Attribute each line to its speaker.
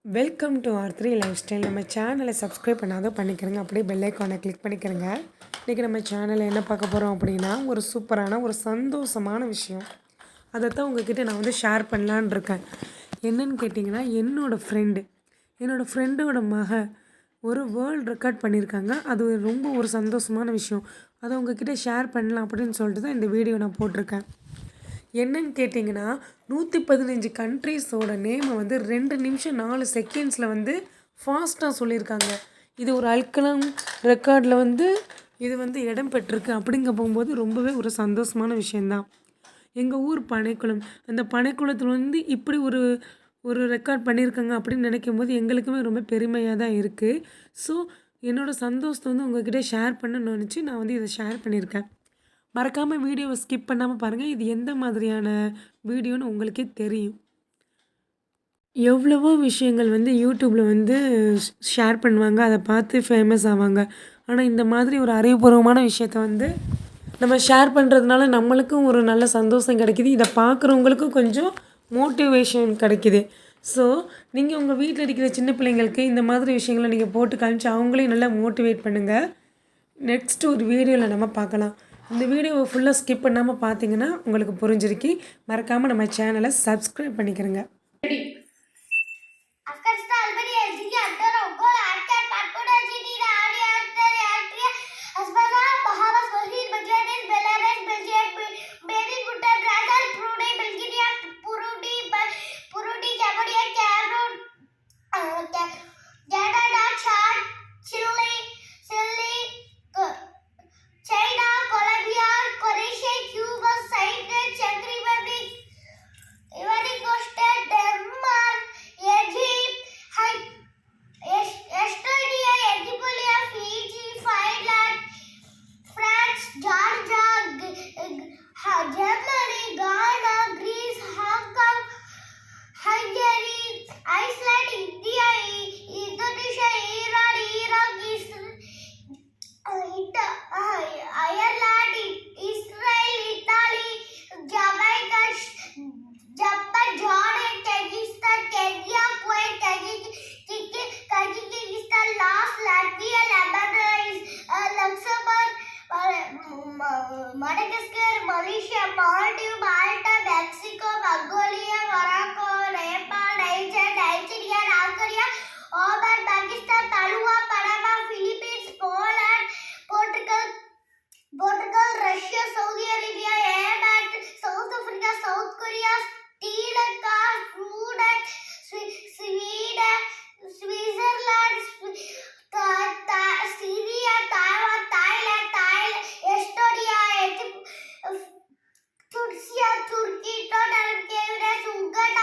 Speaker 1: Welcome to R3 life style. நம்ம சேனலை subscribe பண்ணாத பண்ணிக்கிறங்க, அப்படியே பெல் ஐக்கானை கிளிக் பண்ணிக்கிறங்க. இன்றைக்கி நம்ம சேனலில் என்ன பார்க்க போகிறோம் அப்படின்னா, ஒரு சூப்பரான ஒரு சந்தோஷமான விஷயம் அதைத்தான் உங்ககிட்ட நான் வந்து ஷேர் பண்ணலான் இருக்கேன். என்னன்னு கேட்டிங்கன்னா, என்னோடய ஃப்ரெண்டோட ஒரு வேர்ல்டு ரெக்கார்ட் பண்ணியிருக்காங்க. அது ரொம்ப ஒரு சந்தோஷமான விஷயம். அதை உங்ககிட்ட ஷேர் பண்ணலாம் அப்படின்னு சொல்லிட்டு தான் இந்த வீடியோ நான் போட்டிருக்கேன். என்னன்னு கேட்டிங்கன்னா, 115 கண்ட்ரீஸோட நேமை வந்து 2 நிமிஷம் 4 செகண்ட்ஸில் வந்து ஃபாஸ்ட்டாக சொல்லியிருக்காங்க. இது ஒரு அல்கலம் ரெக்கார்டில் வந்து இது வந்து இடம் பெற்றிருக்கு. அப்படிங்க போகும்போது ரொம்பவே ஒரு சந்தோஷமான விஷயந்தான். எங்கள் ஊர் பனைக்குளம். அந்த பனைக்குளத்தில் வந்து இப்படி ஒரு ஒரு ரெக்கார்ட் பண்ணியிருக்காங்க அப்படின்னு நினைக்கும் போது எங்களுக்குமே ரொம்ப பெருமையாக தான் இருக்குது. ஸோ என்னோடய சந்தோஷத்தை வந்து உங்கள்கிட்ட ஷேர் பண்ணணும்னு நினச்சி நான் வந்து இதை ஷேர் பண்ணியிருக்கேன். மறக்காமல் வீடியோவை ஸ்கிப் பண்ணாமல் பாருங்கள். இது எந்த மாதிரியான வீடியோன்னு உங்களுக்கே தெரியும். எவ்வளவோ விஷயங்கள் வந்து யூடியூப்பில் வந்து ஷேர் பண்ணுவாங்க, அதை பார்த்து ஃபேமஸ் ஆவாங்க. ஆனால் இந்த மாதிரி ஒரு அறிவுபூர்வமான விஷயத்த வந்து நம்ம ஷேர் பண்ணுறதுனால நம்மளுக்கும் ஒரு நல்ல சந்தோஷம் கிடைக்கிது. இதை பார்க்குறவங்களுக்கும் கொஞ்சம் மோட்டிவேஷன் கிடைக்கிது. ஸோ நீங்கள் உங்கள் வீட்டில் இருக்கிற சின்ன பிள்ளைங்களுக்கு இந்த மாதிரி விஷயங்களை நீங்கள் போட்டு காமிச்சு அவங்களையும் நல்லா மோட்டிவேட் பண்ணுங்கள். நெக்ஸ்ட் ஒரு வீடியோவில் நம்ம பார்க்கலாம். இந்த வீடியோவை ஃபுல்லாக ஸ்கிப் பண்ணாமல் பார்த்தீங்கன்னா உங்களுக்கு புரிஞ்சிருக்கு. மறக்காமல் நம்ம சேனலை subscribe பண்ணிக்கிறங்க.
Speaker 2: Madagascar, Malaysia, Maldives, Malta, Mexico, Mongolia, Morocco, Nepal, Nigeria, North Korea, Oman, Pakistan, Taiwan, Panama, Philippines, Poland, Portugal, Russia, Saudi Arabia, Yemen, South Africa, South Korea, Sri Lanka, Sudan, Sweden, Switzerland, Syria, Taiwan, Thailand, Estonia, Turkey, Uganda,